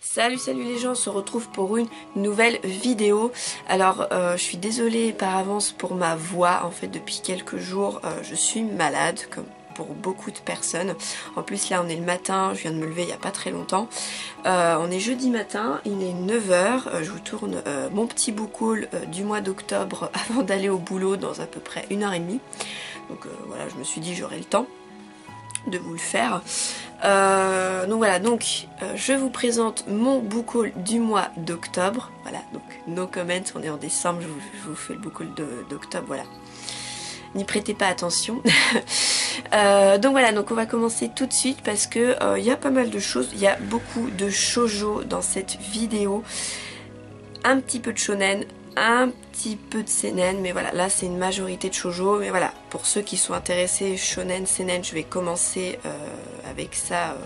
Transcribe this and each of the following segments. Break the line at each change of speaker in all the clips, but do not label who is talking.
Salut les gens, on se retrouve pour une nouvelle vidéo. Alors je suis désolée par avance pour ma voix, en fait depuis quelques jours je suis malade comme pour beaucoup de personnes. En plus là on est le matin, je viens de me lever il n'y a pas très longtemps. On est jeudi matin, il est 9 h, je vous tourne mon petit book haul du mois d'octobre avant d'aller au boulot dans à peu près 1h30. Donc voilà, je me suis dit j'aurai le temps de vous le faire. Donc voilà, je vous présente mon book haul du mois d'octobre. Voilà, donc no comment, on est en décembre, je vous fais le book haul d'octobre, voilà. N'y prêtez pas attention. Donc voilà, donc on va commencer tout de suite parce que il y a pas mal de choses, il y a beaucoup de shoujo dans cette vidéo, un petit peu de shonen, un petit peu de seinen, mais voilà, là c'est une majorité de shoujo, mais voilà, pour ceux qui sont intéressés shonen, seinen, je vais commencer avec ça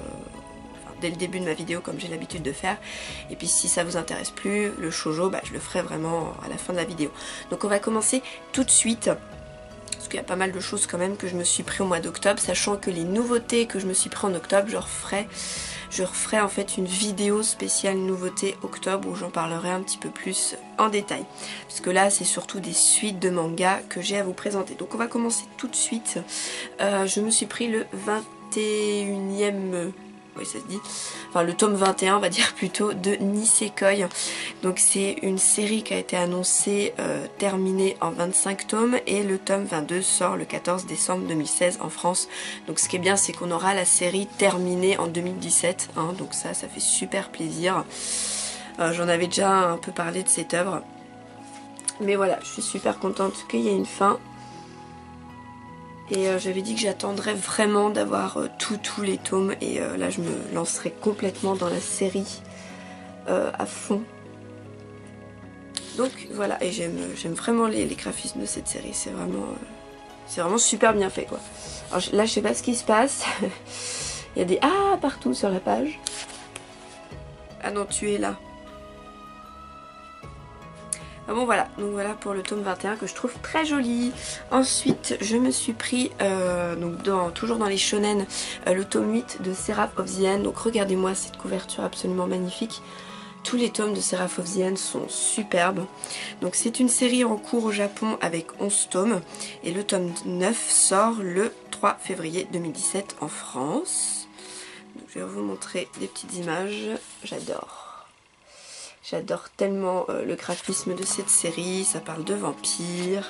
dès le début de ma vidéo comme j'ai l'habitude de faire, et puis si ça vous intéresse plus, le shoujo, je le ferai vraiment à la fin de la vidéo. Donc on va commencer tout de suite, parce qu'il y a pas mal de choses quand même que je me suis pris au mois d'octobre, sachant que les nouveautés que je me suis pris en octobre, je referai en fait une vidéo spéciale nouveauté octobre où j'en parlerai un petit peu plus en détail. Parce que là c'est surtout des suites de mangas que j'ai à vous présenter. Donc on va commencer tout de suite. Je me suis pris le 21e... oui ça se dit, enfin le tome 21 on va dire plutôt, de Nisekoi. Donc c'est une série qui a été annoncée terminée en 25 tomes et le tome 22 sort le 14 décembre 2016 en France. Donc ce qui est bien c'est qu'on aura la série terminée en 2017, hein, donc ça fait super plaisir. J'en avais déjà un peu parlé de cette œuvre, mais voilà, je suis super contente qu'il y ait une fin. Et j'avais dit que j'attendrais vraiment d'avoir tous les tomes, et là je me lancerai complètement dans la série à fond. Donc voilà, et j'aime vraiment les graphismes de cette série, c'est vraiment super bien fait quoi. Alors là je sais pas ce qui se passe, il y a des ah partout sur la page. Ah non, tu es là. Ah bon voilà, donc voilà pour le tome 21 que je trouve très joli. Ensuite je me suis pris, toujours dans les shonen, le tome 8 de Seraph of the End. Donc regardez-moi cette couverture absolument magnifique. Tous les tomes de Seraph of the End sont superbes. Donc c'est une série en cours au Japon avec 11 tomes. Et le tome 9 sort le 3 février 2017 en France. Donc, je vais vous montrer des petites images, j'adore. J'adore tellement le graphisme de cette série, ça parle de vampires.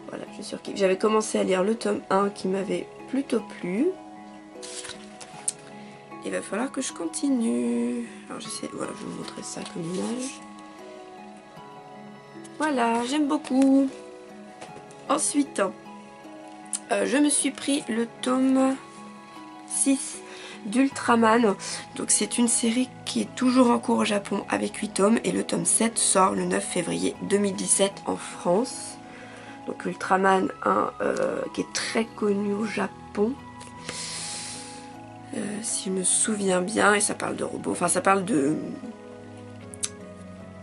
Voilà, je surkiffe. J'avais commencé à lire le tome 1 qui m'avait plutôt plu. Il va falloir que je continue. Alors j'essaie, voilà, je vais vous montrer ça comme image. Voilà, j'aime beaucoup. Ensuite, je me suis pris le tome 6 d'Ultraman. Donc c'est une série qui est toujours en cours au Japon avec 8 tomes et le tome 7 sort le 9 février 2017 en France. Donc Ultraman 1 qui est très connu au Japon, si je me souviens bien, et ça parle de robots, enfin ça parle de...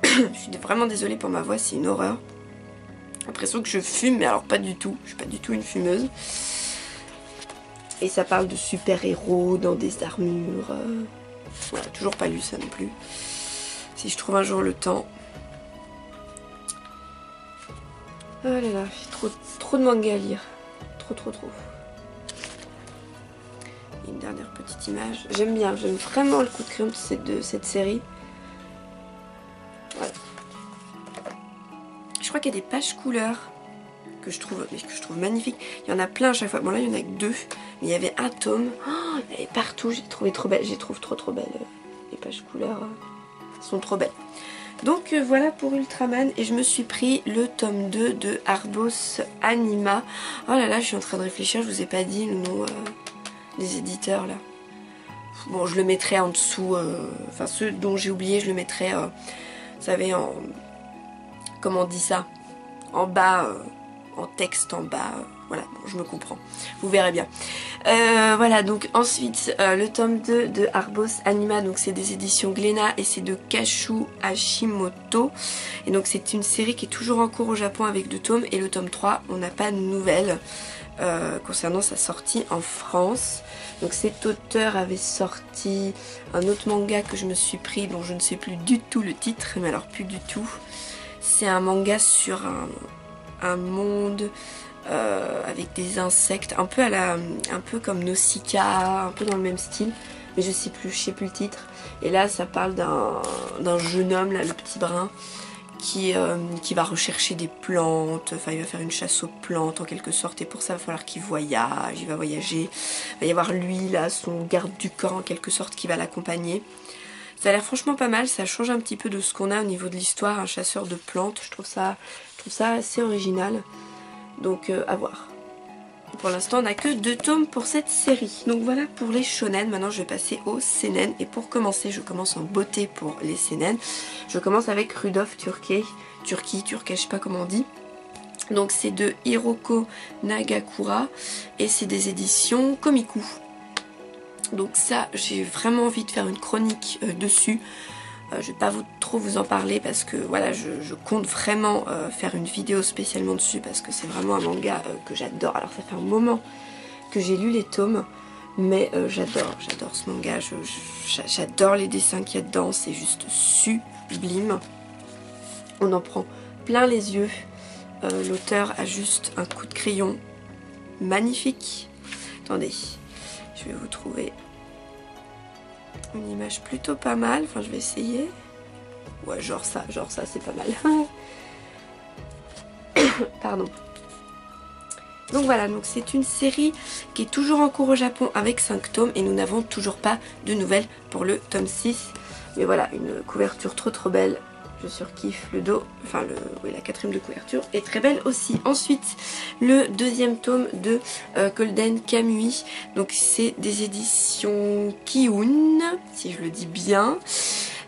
Je suis vraiment désolée pour ma voix, c'est une horreur. J'ai l'impression que je fume, mais alors pas du tout, je suis pas du tout une fumeuse. Et ça parle de super-héros dans des armures. Voilà, toujours pas lu ça non plus. Si je trouve un jour le temps. Oh là là, j'ai trop de manga à lire. Trop. Et une dernière petite image. J'aime vraiment le coup de crayon de cette série. Voilà. Je crois qu'il y a des pages couleurs que je trouve magnifiques. Il y en a plein à chaque fois. Bon là il y en a que 2. Mais il y avait un tome. Oh, il y avait partout. J'ai trouvé trop belle. Je les trouve trop belles. Les pages couleurs sont trop belles. Donc voilà pour Ultraman. Et je me suis pris le tome 2 de Arbos Anima. Oh là là, je suis en train de réfléchir. Je vous ai pas dit le nom des éditeurs là. Bon, je le mettrai en dessous. Enfin, ceux dont j'ai oublié, je le mettrai. Vous savez, en... Comment on dit ça? En bas. En texte en bas, voilà, bon, je me comprends, vous verrez bien. Voilà, donc ensuite le tome 2 de Arbos Anima, donc c'est des éditions Glénat et c'est de Kashu Hashimoto. Et donc c'est une série qui est toujours en cours au Japon avec 2 tomes, et le tome 3, on n'a pas de nouvelles. concernant sa sortie en France. Donc cet auteur avait sorti un autre manga que je me suis pris, dont je ne sais plus du tout le titre, mais alors plus du tout. C'est un manga sur un monde avec des insectes, un peu comme Nausicaa, un peu dans le même style, mais je sais plus le titre. Et là ça parle d'un jeune homme, là, le petit brun, qui va rechercher des plantes, enfin il va faire une chasse aux plantes en quelque sorte, et pour ça il va falloir qu'il voyage, il va voyager, il va y avoir lui là, son garde du corps en quelque sorte, qui va l'accompagner. Ça a l'air franchement pas mal, ça change un petit peu de ce qu'on a au niveau de l'histoire, un chasseur de plantes, je trouve ça assez original, donc à voir. Pour l'instant on n'a que 2 tomes pour cette série. Donc voilà pour les shonen. Maintenant je vais passer au seinen. Et pour commencer, je commence en beauté pour les seinen. Je commence avec Rudolph Turkey, je sais pas comment on dit. Donc c'est de Hiroko Nagakura et c'est des éditions Komiku. Donc ça, j'ai vraiment envie de faire une chronique dessus. Je vais pas trop vous en parler parce que voilà, je compte vraiment faire une vidéo spécialement dessus parce que c'est vraiment un manga que j'adore. Alors ça fait un moment que j'ai lu les tomes, mais j'adore ce manga. J'adore les dessins qu'il y a dedans, c'est juste sublime. On en prend plein les yeux. L'auteur a juste un coup de crayon magnifique. Attendez, je vais vous trouver une image plutôt pas mal, enfin je vais essayer. Ouais, genre ça c'est pas mal. Pardon. Donc voilà, donc c'est une série qui est toujours en cours au Japon avec 5 tomes et nous n'avons toujours pas de nouvelles pour le tome 6. Mais voilà, une couverture trop belle. Je surkiffe le dos, enfin la 4e de couverture est très belle aussi. Ensuite, le 2e tome de Golden Kamuy. Donc c'est des éditions Kiun, si je le dis bien.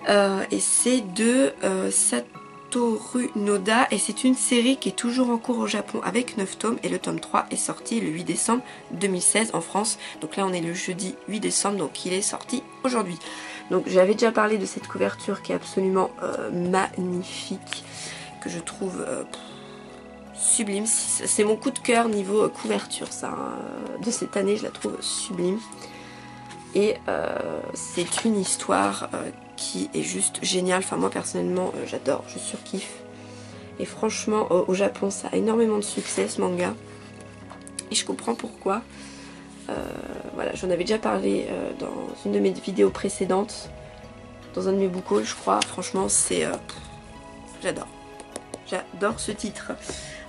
Et c'est de Satoru Noda. Et c'est une série qui est toujours en cours au Japon avec 9 tomes. Et le tome 3 est sorti le 8 décembre 2016 en France. Donc là on est le jeudi 8 décembre, donc il est sorti aujourd'hui. Donc j'avais déjà parlé de cette couverture qui est absolument magnifique, que je trouve sublime. C'est mon coup de cœur niveau couverture, ça, hein, de cette année, je la trouve sublime. Et c'est une histoire qui est juste géniale. Enfin moi personnellement j'adore, je surkiffe. Et franchement au Japon ça a énormément de succès ce manga. Et je comprends pourquoi. Voilà, j'en avais déjà parlé dans une de mes vidéos précédentes, dans un de mes book hauls je crois. Franchement c'est... j'adore ce titre.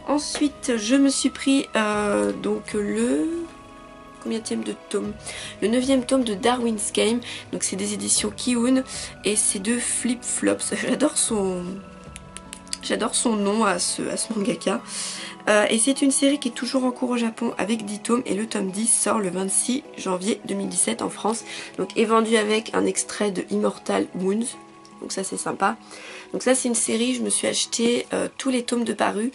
Ensuite je me suis pris donc le... combienième de tome, le 9e tome de Darwin's Game. Donc c'est des éditions Kiun et c'est de Flip Flops. J'adore son nom à ce mangaka. Et c'est une série qui est toujours en cours au Japon avec 10 tomes et le tome 10 sort le 26 janvier 2017 en France. Donc est vendu avec un extrait de Immortal Wounds. Donc ça c'est sympa. Donc ça c'est une série, je me suis acheté tous les tomes de paru.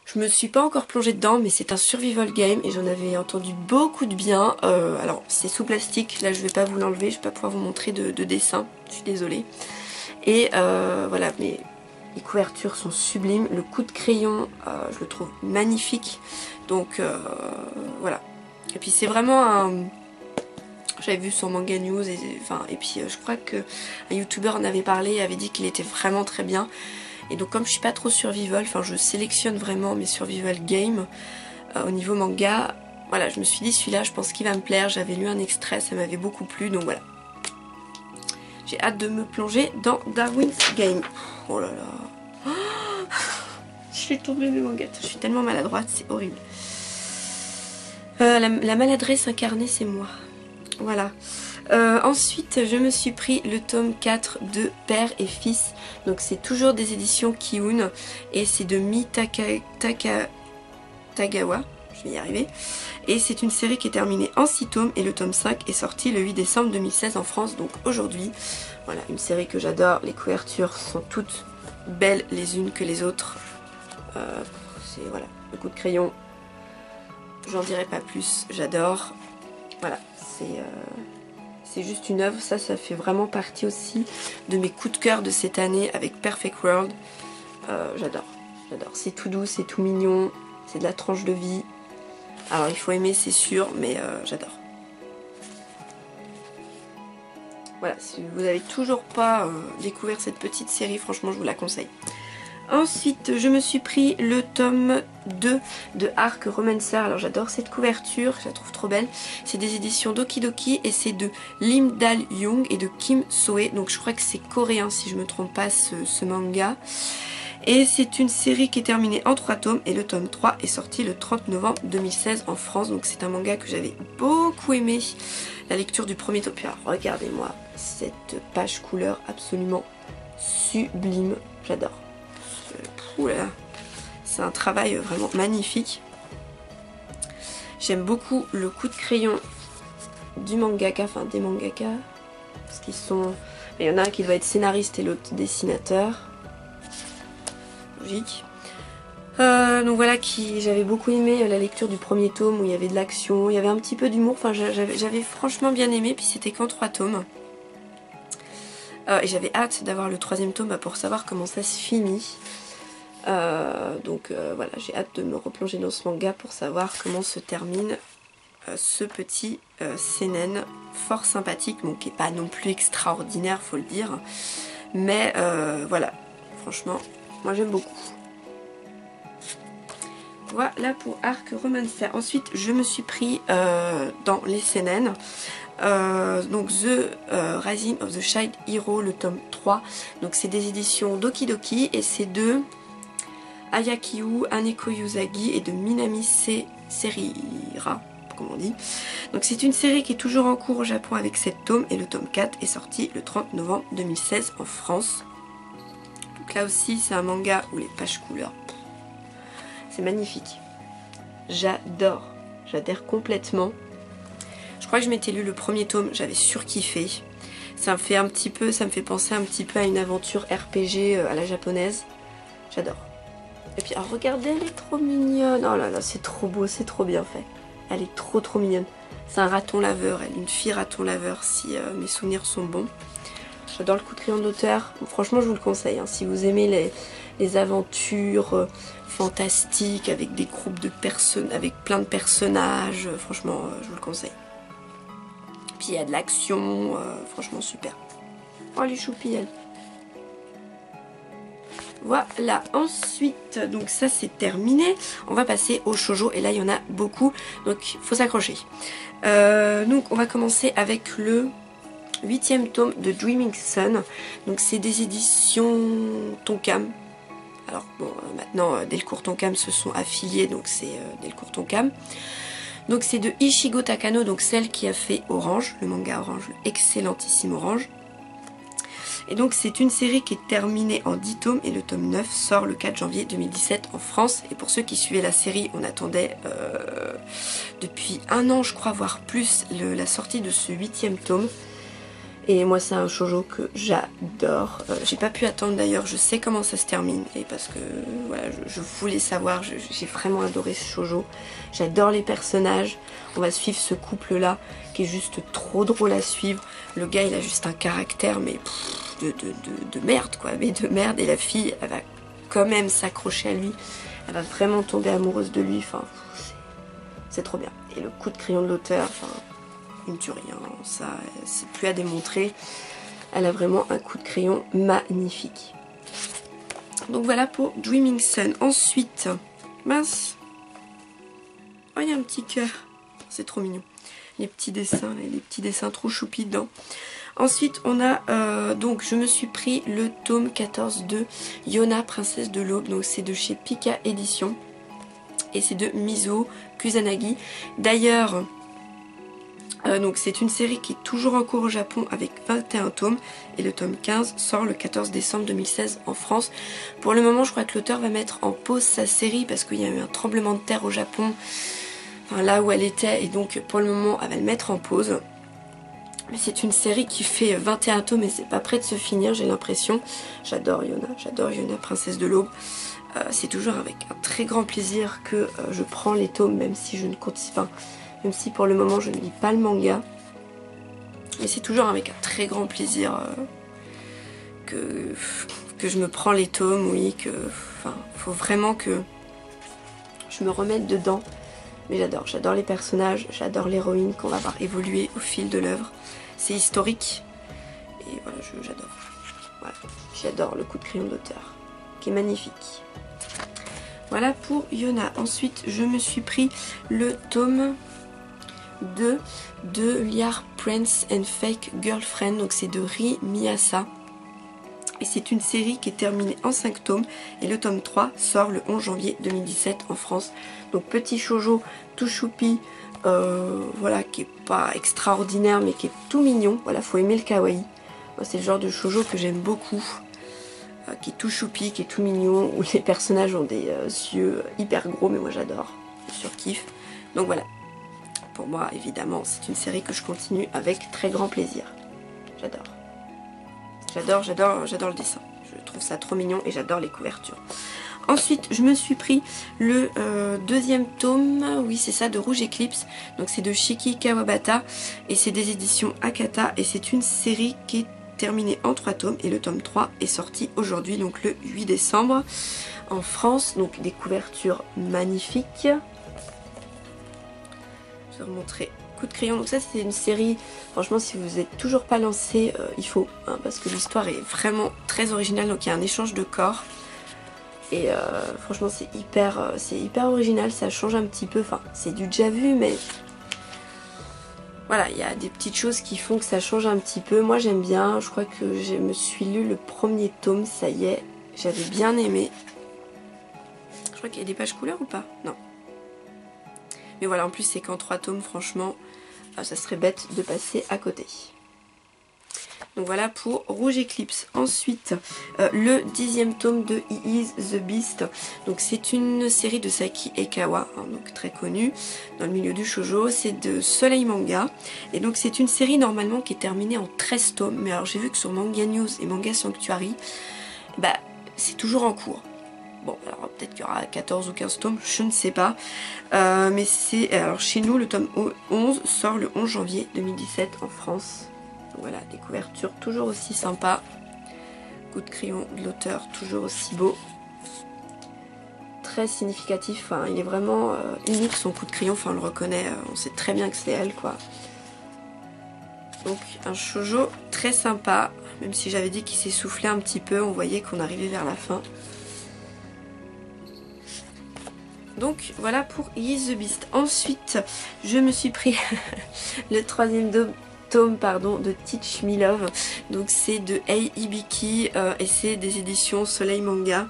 Je me suis pas encore plongée dedans, mais c'est un survival game et j'en avais entendu beaucoup de bien. Alors c'est sous plastique, là je vais pas vous l'enlever, je vais pas pouvoir vous montrer de dessin, je suis désolée. Et voilà, mais les couvertures sont sublimes, le coup de crayon je le trouve magnifique. Donc voilà. Et puis c'est vraiment un... J'avais vu sur Manga News et puis je crois que un youtubeur en avait parlé et avait dit qu'il était vraiment très bien. Et donc comme je suis pas trop survival, enfin je sélectionne vraiment mes survival games au niveau manga. Voilà, je me suis dit celui-là je pense qu'il va me plaire. J'avais lu un extrait, ça m'avait beaucoup plu, donc voilà. J'ai hâte de me plonger dans Darwin's Game. Oh là là. Je fais tomber mes mangas. Je suis tellement maladroite, c'est horrible. La maladresse incarnée, c'est moi. Voilà. Ensuite, je me suis pris le tome 4 de Père et Fils. Donc c'est toujours des éditions Kiun. Et c'est de Mi Tagawa. Je vais y arriver. Et c'est une série qui est terminée en 6 tomes. Et le tome 5 est sorti le 8 décembre 2016 en France. Donc aujourd'hui, voilà, une série que j'adore. Les couvertures sont toutes belles les unes que les autres. C'est voilà, le coup de crayon. J'en dirai pas plus. J'adore. Voilà, c'est juste une œuvre. Ça fait vraiment partie aussi de mes coups de cœur de cette année avec Perfect World. J'adore. C'est tout doux, c'est tout mignon. C'est de la tranche de vie. Alors il faut aimer, c'est sûr, mais j'adore. Voilà, si vous n'avez toujours pas découvert cette petite série, franchement je vous la conseille. Ensuite, je me suis pris le tome 2 de Arc Romancer. Alors j'adore cette couverture, je la trouve trop belle. C'est des éditions Doki Doki et c'est de Lim Dal Young et de Kim Soe. Donc je crois que c'est coréen si je me trompe pas ce manga. Et c'est une série qui est terminée en 3 tomes et le tome 3 est sorti le 30 novembre 2016 en France. Donc c'est un manga que j'avais beaucoup aimé. La lecture du premier tome. Puis alors, regardez-moi cette page couleur absolument sublime. J'adore. Oulala, c'est un travail vraiment magnifique. J'aime beaucoup le coup de crayon du mangaka, enfin des mangaka. Parce qu'ils sont... Il y en a un qui doit être scénariste et l'autre dessinateur. Logique. Donc voilà, j'avais beaucoup aimé la lecture du premier tome où il y avait de l'action, il y avait un petit peu d'humour. Enfin, j'avais franchement bien aimé, puis c'était qu'en 3 tomes. Et j'avais hâte d'avoir le 3e tome pour savoir comment ça se finit. Voilà, j'ai hâte de me replonger dans ce manga pour savoir comment se termine ce petit seinen fort sympathique, bon, qui n'est pas non plus extraordinaire, faut le dire, mais voilà, franchement, moi j'aime beaucoup. Voilà pour Arc Romancer. Ensuite, je me suis pris dans les seinen. Donc The Rising of the Child Hero, le tome 3. Donc c'est des éditions Doki Doki et c'est de Ayakiyu Haneko Yuzagi et de Minami Serira, comme on dit. Donc c'est une série qui est toujours en cours au Japon avec 7 tomes et le tome 4 est sorti le 30 novembre 2016 en France. Donc là aussi c'est un manga où les pages couleurs, c'est magnifique. J'adore, j'adhère complètement. Je crois que je m'étais lu le premier tome, j'avais surkiffé. Ça me fait penser un petit peu à une aventure RPG à la japonaise. J'adore. Et puis, alors, regardez, elle est trop mignonne. Oh là là, c'est trop beau, c'est trop bien fait. Elle est trop mignonne. C'est un raton laveur, elle est une fille raton laveur, si mes souvenirs sont bons. J'adore le coup de crayon de l'auteur. Bon, franchement, je vous le conseille. Hein, si vous aimez les aventures fantastiques avec des groupes de personnes, avec plein de personnages, franchement, je vous le conseille. Puis il y a de l'action, franchement, super. Oh, les choupies, elle. Voilà, ensuite, donc ça c'est terminé. On va passer au shoujo et là il y en a beaucoup, donc il faut s'accrocher. Donc on va commencer avec le 8e tome de Dreaming Sun. Donc c'est des éditions Tonkam. Alors bon, maintenant Delcourt Tonkam se sont affiliés, donc c'est Delcourt Tonkam. Donc c'est de Ichigo Takano, donc celle qui a fait Orange, le manga Orange, le excellentissime Orange. Et donc c'est une série qui est terminée en 10 tomes et le tome 9 sort le 4 janvier 2017 en France. Et pour ceux qui suivaient la série, on attendait depuis 1 an je crois, voire plus, la sortie de ce 8e tome. Et moi c'est un shoujo que j'adore. J'ai pas pu attendre d'ailleurs, je sais comment ça se termine. Et parce que voilà, je voulais savoir, j'ai vraiment adoré ce shoujo. J'adore les personnages. On va suivre ce couple là qui est juste trop drôle à suivre. Le gars il a juste un caractère mais de merde quoi, mais de merde. Et la fille elle va quand même s'accrocher à lui. Elle va vraiment tomber amoureuse de lui. Enfin, c'est trop bien. Et le coup de crayon de l'auteur, enfin... une tuerie, hein. Ça c'est plus à démontrer. Elle a vraiment un coup de crayon magnifique. Donc voilà pour Dreaming Sun. Ensuite, mince, oh il y a un petit cœur, c'est trop mignon. Les petits dessins trop choupis dedans. Ensuite on a donc je me suis pris le tome 14 de Yona, princesse de l'aube. Donc c'est de chez Pika Édition et c'est de Mizuho Kusanagi. D'ailleurs donc c'est une série qui est toujours en cours au Japon avec 21 tomes et le tome 15 sort le 14 décembre 2016 en France. Pour le moment je crois que l'auteur va mettre en pause sa série parce qu'il y a eu un tremblement de terre au Japon, enfin, là où elle était, et donc pour le moment elle va le mettre en pause. Mais c'est une série qui fait 21 tomes et c'est pas près de se finir, j'ai l'impression. J'adore Yona, princesse de l'aube. C'est toujours avec un très grand plaisir que je prends les tomes, même si je ne continue pas. Même si pour le moment je ne lis pas le manga. Mais c'est toujours avec un très grand plaisir que je me prends les tomes, oui, enfin, faut vraiment que je me remette dedans. Mais j'adore les personnages, j'adore l'héroïne qu'on va voir évoluer au fil de l'œuvre. C'est historique et voilà, j'adore. Voilà. J'adore le coup de crayon d'auteur qui est magnifique. Voilà pour Yona. Ensuite, je me suis pris le tome 2 de Liar Prince and Fake Girlfriend. Donc c'est de Ri Miyasa. Et c'est une série qui est terminée en 5 tomes. Et le tome 3 sort le 11 janvier 2017 en France. Donc petit shoujo tout choupi. Voilà, qui est pas extraordinaire mais qui est tout mignon. Voilà, faut aimer le kawaii. C'est le genre de shoujo que j'aime beaucoup. Qui est tout choupi, qui est tout mignon. Où les personnages ont des yeux hyper gros. Mais moi j'adore. Je surkiffe. Donc voilà. Pour moi, évidemment, c'est une série que je continue avec très grand plaisir. J'adore. J'adore le dessin. Je trouve ça trop mignon et j'adore les couvertures. Ensuite, je me suis pris le deuxième tome, oui c'est ça, de Rouge Eclipse. Donc c'est de Shiki Kawabata et c'est des éditions Akata. Et c'est une série qui est terminée en 3 tomes et le tome 3 est sorti aujourd'hui, donc le 8 décembre en France. Donc des couvertures magnifiques. Je vais vous montrer coup de crayon. Donc ça c'est une série, franchement si vous n'êtes toujours pas lancé, il faut, hein, parce que l'histoire est vraiment très originale. Donc il y a un échange de corps et franchement c'est hyper original, ça change un petit peu, enfin c'est du déjà vu mais voilà, il y a des petites choses qui font que ça change un petit peu. Moi j'aime bien, je crois que je me suis lu le premier tome, ça y est, j'avais bien aimé. Je crois qu'il y a des pages couleurs ou pas? Non. Mais voilà, en plus c'est qu'en 3 tomes, franchement, ça serait bête de passer à côté. Donc voilà pour Rouge Eclipse. Ensuite, le 10e tome de He Is the Beast. Donc c'est une série de Saki Ekawa, hein, donc très connue dans le milieu du shoujo. C'est de Soleil Manga. Et donc c'est une série normalement qui est terminée en 13 tomes. Mais alors j'ai vu que sur Manga News et Manga Sanctuary, bah c'est toujours en cours. Bon, alors peut-être qu'il y aura 14 ou 15 tomes, je ne sais pas. Mais c'est... Alors chez nous, le tome 11 sort le 11 janvier 2017 en France. Donc voilà, des couvertures toujours aussi sympas. Coup de crayon de l'auteur, toujours aussi beau. Très significatif, enfin, il est vraiment unique son coup de crayon. Enfin, on le reconnaît, on sait très bien que c'est elle, quoi. Donc un shoujo très sympa. Même si j'avais dit qu'il s'essoufflait un petit peu, on voyait qu'on arrivait vers la fin. Donc voilà pour He Is the Beast. Ensuite, je me suis pris le 3e tome de Teach Me Love. Donc c'est de Ei Hibiki et c'est des éditions Soleil Manga.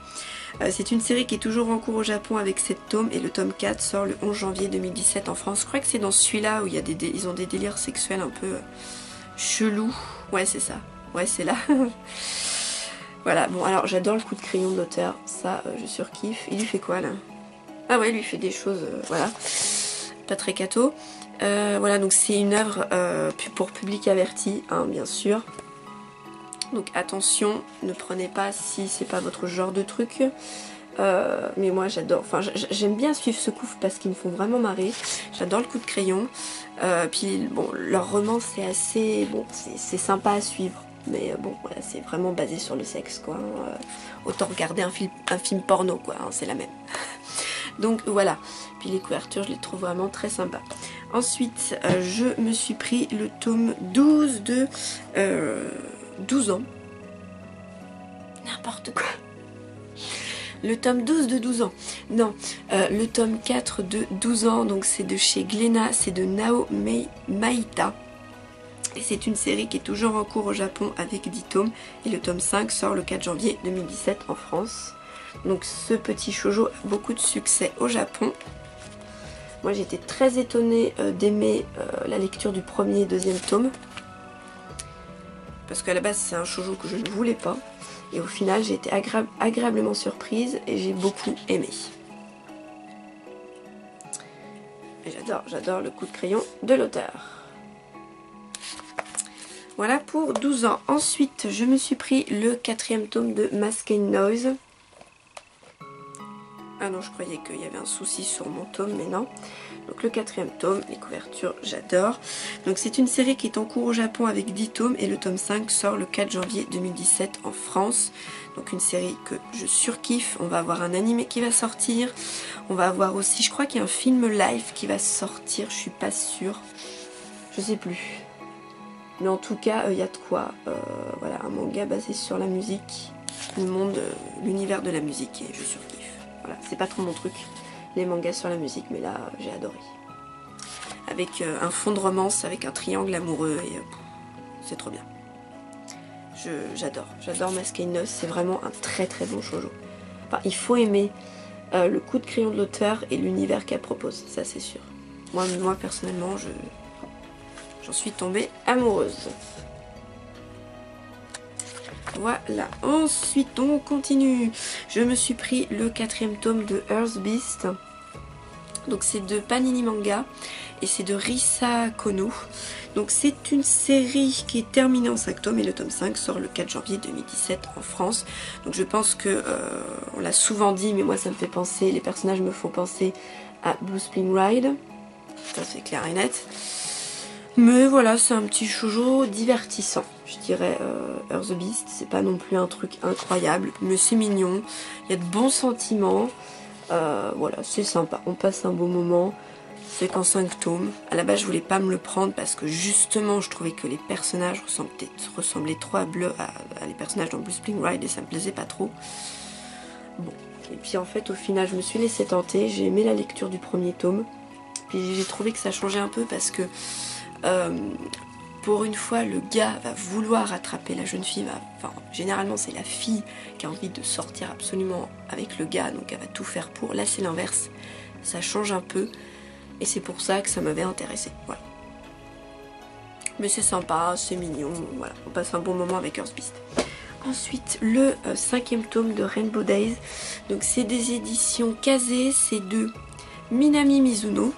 C'est une série qui est toujours en cours au Japon avec 7 tomes et le tome 4 sort le 11 janvier 2017 en France. Je crois que c'est dans celui-là où il y a ils ont des délires sexuels un peu chelous. Ouais c'est ça, ouais c'est là. Voilà, bon alors j'adore le coup de crayon de l'auteur, ça je surkiffe. Il lui fait quoi là? Ah ouais, lui fait des choses, voilà, pas très catho. Voilà, donc c'est une œuvre pour public averti, hein, bien sûr. Donc attention, ne prenez pas si c'est pas votre genre de truc. Mais moi j'adore, enfin j'aime bien suivre ce couple parce qu'ils me font vraiment marrer. J'adore le coup de crayon. Puis bon, leur roman c'est assez, bon, c'est sympa à suivre. Mais bon, voilà, c'est vraiment basé sur le sexe, quoi. Autant regarder un film porno, quoi, hein, c'est la même. Donc voilà, puis les couvertures je les trouve vraiment très sympas. Ensuite je me suis pris le tome 12 de 12 ans. N'importe quoi. Le tome 12 de 12 ans. Non, le tome 4 de 12 ans, donc c'est de chez Glénat, c'est de Nao Maïta. Et c'est une série qui est toujours en cours au Japon avec 10 tomes. Et le tome 5 sort le 4 janvier 2017 en France. Donc ce petit shoujo a beaucoup de succès au Japon. Moi j'étais très étonnée d'aimer la lecture du premier et deuxième tome. Parce qu'à la base c'est un shoujo que je ne voulais pas. Et au final j'ai été agréablement surprise et j'ai beaucoup aimé. Et j'adore le coup de crayon de l'auteur. Voilà pour 12 ans. Ensuite je me suis pris le 4e tome de Mask and Noise. Ah non, je croyais qu'il y avait un souci sur mon tome, mais non. Donc le 4e tome, les couvertures, j'adore. Donc c'est une série qui est en cours au Japon avec 10 tomes et le tome 5 sort le 4 janvier 2017 en France. Donc une série que je surkiffe. On va avoir un animé qui va sortir. On va avoir aussi, je crois qu'il y a un film live qui va sortir, je suis pas sûre. Je sais plus. Mais en tout cas, il y a de quoi. Voilà, un manga basé sur la musique. Le monde, l'univers de la musique et je surkiffe. Voilà, c'est pas trop mon truc, les mangas sur la musique, mais là, j'ai adoré. Avec un fond de romance, avec un triangle amoureux et c'est trop bien. J'adore Mask et Noce, c'est vraiment un très très bon shoujo. Enfin, il faut aimer le coup de crayon de l'auteur et l'univers qu'elle propose, ça c'est sûr. Moi personnellement, j'en suis tombée amoureuse. Voilà, ensuite on continue. Je me suis pris le 4e tome de Earth Beast. Donc c'est de Panini Manga et c'est de Risa Kono. Donc c'est une série qui est terminée en 5 tomes et le tome 5 sort le 4 janvier 2017 en France. Donc je pense que on l'a souvent dit, mais moi ça me fait penser, les personnages me font penser à Blue Spring Ride. Ça c'est clair et net. Mais voilà, c'est un petit shoujo divertissant. Je dirais Earth Beast, c'est pas non plus un truc incroyable, mais c'est mignon. Il y a de bons sentiments. Voilà, c'est sympa. On passe un beau moment. C'est qu'en 5 tomes. À la base, je voulais pas me le prendre parce que justement, je trouvais que les personnages ressemblaient trop à les personnages dans Blue Spring Ride et ça me plaisait pas trop. Bon. Et puis en fait, au final, je me suis laissée tenter. J'ai aimé la lecture du 1er tome. Puis j'ai trouvé que ça changeait un peu parce que pour une fois, le gars va vouloir attraper la jeune fille. Enfin, généralement, c'est la fille qui a envie de sortir absolument avec le gars, donc elle va tout faire pour. Là, c'est l'inverse. Ça change un peu. Et c'est pour ça que ça m'avait intéressée. Voilà. Mais c'est sympa, c'est mignon. Voilà, on passe un bon moment avec Earth Beast. Ensuite, le 5e tome de Rainbow Days. Donc, c'est des éditions Kazé. C'est de Minami Mizuno.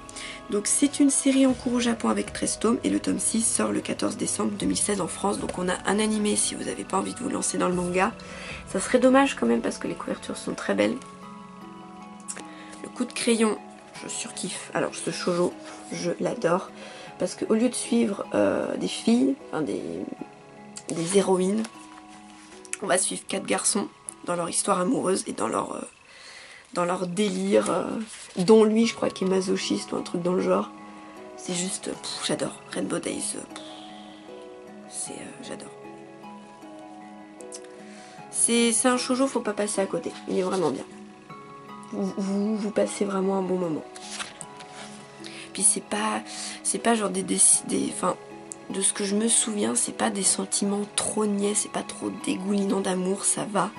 Donc c'est une série en cours au Japon avec 13 tomes et le tome 6 sort le 14 décembre 2016 en France. Donc on a un animé si vous n'avez pas envie de vous lancer dans le manga. Ça serait dommage quand même parce que les couvertures sont très belles. Le coup de crayon, je surkiffe. Alors ce shoujo, je l'adore. Parce qu'au lieu de suivre des filles, enfin des héroïnes, on va suivre 4 garçons dans leur histoire amoureuse et dans leur délire, dont lui je crois qu'il est masochiste ou un truc dans le genre. C'est juste, j'adore. Rainbow Days, j'adore. C'est un shoujo, faut pas passer à côté, il est vraiment bien. Vous passez vraiment un bon moment. Puis c'est pas genre enfin, de ce que je me souviens, c'est pas des sentiments trop niais, c'est pas trop dégoulinant d'amour, ça va.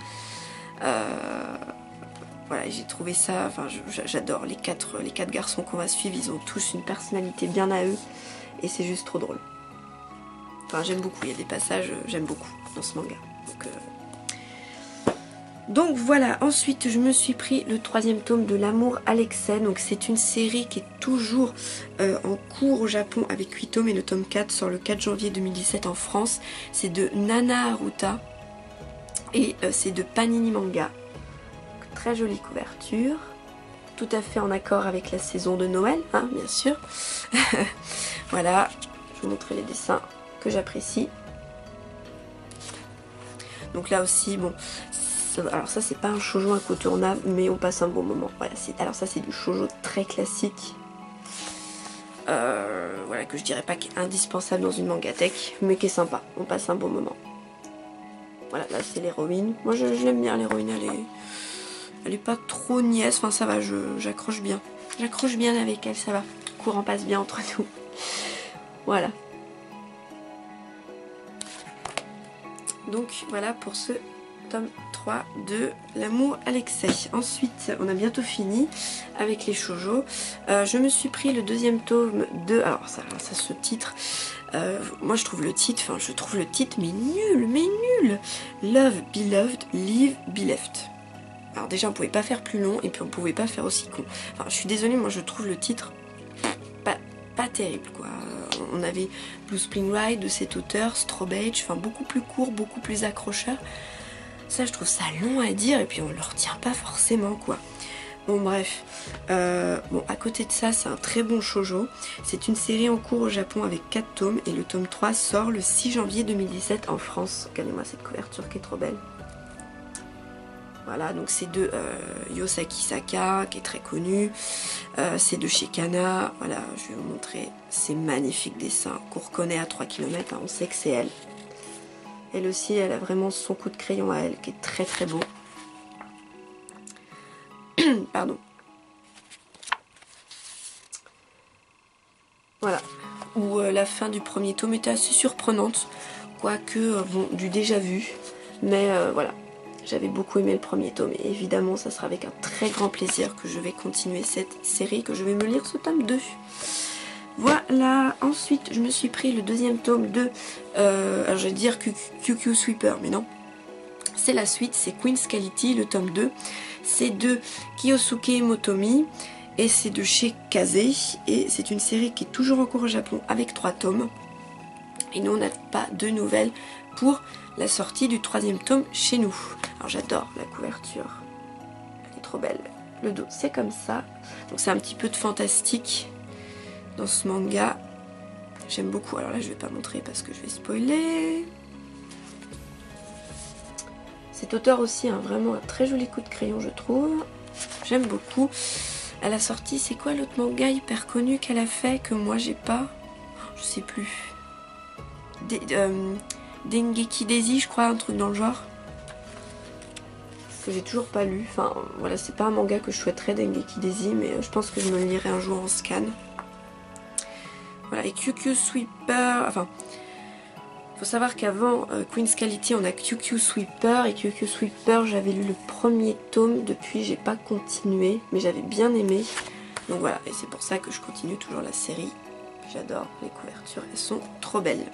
Voilà, j'ai trouvé ça, enfin j'adore les quatre garçons qu'on va suivre, ils ont tous une personnalité bien à eux et c'est juste trop drôle. Enfin j'aime beaucoup, il y a des passages, j'aime beaucoup dans ce manga. Donc voilà, ensuite je me suis pris le 3e tome de L'amour Alexei. Donc c'est une série qui est toujours en cours au Japon avec 8 tomes et le tome 4 sort le 4 janvier 2017 en France. C'est de Nana Haruta et c'est de Panini Manga. Très jolie couverture, tout à fait en accord avec la saison de Noël, hein, bien sûr. Voilà, je vous montrer les dessins que j'apprécie. Donc là aussi, bon, alors ça c'est pas un shoujo incontournable, mais on passe un bon moment. Voilà, alors ça c'est du shoujo très classique. Voilà, que je dirais pas qu'il est indispensable dans une mangatech, mais qui est sympa, on passe un bon moment. Voilà, là c'est l'héroïne. Moi je l'aime bien l'héroïne, elle est pas trop niaise, enfin ça va, j'accroche bien. J'accroche bien avec elle, ça va. Le courant passe bien entre nous. Voilà. Donc voilà pour ce tome 3 de L'amour Alexei. Ensuite, on a bientôt fini avec les shoujo. Je me suis pris le 2e tome de... Alors ça ce titre... moi je trouve le titre mais nul. Love Beloved, Live Bereft. Alors déjà on pouvait pas faire plus long et puis on pouvait pas faire aussi con. Enfin je suis désolée, moi je trouve le titre pas terrible quoi. On avait Blue Spring Ride de cet auteur, Strawberry, enfin beaucoup plus court, beaucoup plus accrocheur. Ça je trouve ça long à dire et puis on le retient pas forcément quoi. Bon bref, bon à côté de ça c'est un très bon shoujo. C'est une série en cours au Japon avec 4 tomes et le tome 3 sort le 6 janvier 2017 en France. Regardez-moi cette couverture qui est trop belle. Voilà, donc c'est de Yosaki Saka qui est très connu. C'est de chez Kana. Voilà, je vais vous montrer ces magnifiques dessins qu'on reconnaît à 3 km. Hein, on sait que c'est elle. Elle aussi, elle a vraiment son coup de crayon à elle qui est très très beau. Pardon. Voilà. Où la fin du premier tome était assez surprenante. Quoique, bon, du déjà vu. Mais voilà. J'avais beaucoup aimé le premier tome. Et évidemment, ça sera avec un très grand plaisir que je vais continuer cette série. Que je vais me lire ce tome 2. Voilà. Ensuite, je me suis pris le deuxième tome de... alors, je vais dire QQ Sweeper. Mais non. C'est la suite. C'est Queen's Quality, le tome 2. C'est de Kiyosuke Motomi et c'est de chez Kaze et c'est une série qui est toujours en cours au Japon avec 3 tomes et nous on n'a pas de nouvelles pour la sortie du 3e tome chez nous. Alors j'adore la couverture, elle est trop belle. Le dos c'est comme ça, donc c'est un petit peu de fantastique dans ce manga, j'aime beaucoup. Alors là je vais pas montrer parce que je vais spoiler. Cet auteur aussi a vraiment un très joli coup de crayon je trouve. J'aime beaucoup. À la sortie, c'est quoi l'autre manga hyper connu qu'elle a fait que moi j'ai pas? Je sais plus. Dengeki Daisy, je crois, un truc dans le genre. Que j'ai toujours pas lu. Enfin voilà, c'est pas un manga que je souhaiterais, Dengeki Daisy, mais je pense que je me le lirai un jour en scan. Voilà, et QQ Sweeper, enfin... Faut savoir qu'avant Queen's Quality on a QQ Sweeper et QQ Sweeper j'avais lu le premier tome, depuis j'ai pas continué mais j'avais bien aimé, donc voilà, et c'est pour ça que je continue toujours la série. J'adore les couvertures, elles sont trop belles.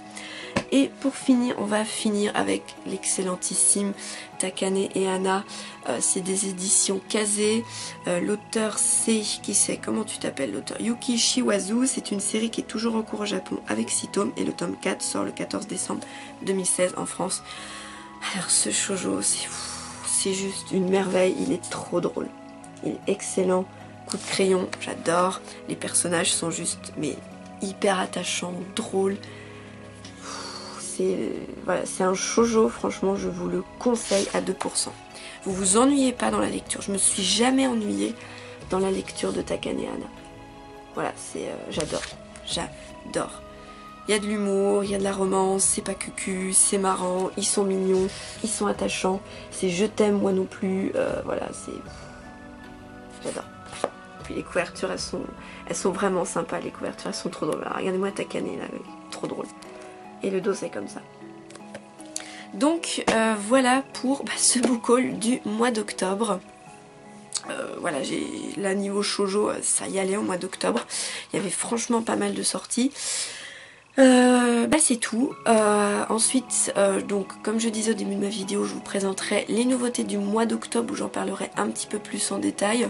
Et pour finir, on va finir avec l'excellentissime Takane et Hana. C'est des éditions Kaze. L'auteur c'est, qui c'est, comment tu t'appelles l'auteur? Yuki Shiwazu. C'est une série qui est toujours en cours au Japon avec 6 tomes et le tome 4 sort le 14 décembre 2016 en France. Alors ce shoujo, c'est juste une merveille, il est trop drôle. Il est excellent, coup de crayon, j'adore. Les personnages sont juste mais hyper attachants, drôles. Voilà, c'est un shoujo, franchement je vous le conseille à 2%. Vous vous ennuyez pas dans la lecture, je me suis jamais ennuyée dans la lecture de Takane et Hana. Voilà, c'est j'adore. Il y a de l'humour, il y a de la romance, c'est pas cucu, c'est marrant, ils sont mignons, ils sont attachants, c'est je t'aime moi non plus, voilà, c'est... J'adore. Puis les couvertures, elles sont vraiment sympas, les couvertures, elles sont trop drôles. Regardez-moi Takane, là, trop drôle. Et le dos c'est comme ça. Donc voilà pour ce book haul du mois d'octobre. Voilà, là niveau shoujo, ça y allait au mois d'octobre. Il y avait franchement pas mal de sorties. C'est tout. Ensuite, donc comme je disais au début de ma vidéo, je vous présenterai les nouveautés du mois d'octobre où j'en parlerai un petit peu plus en détail.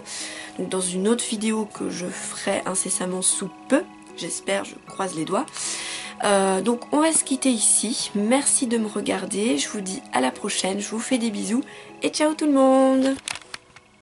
Donc dans une autre vidéo que je ferai incessamment sous peu. J'espère, je croise les doigts. Donc on va se quitter ici. Merci de me regarder. Je vous dis à la prochaine. Je vous fais des bisous. Et ciao tout le monde!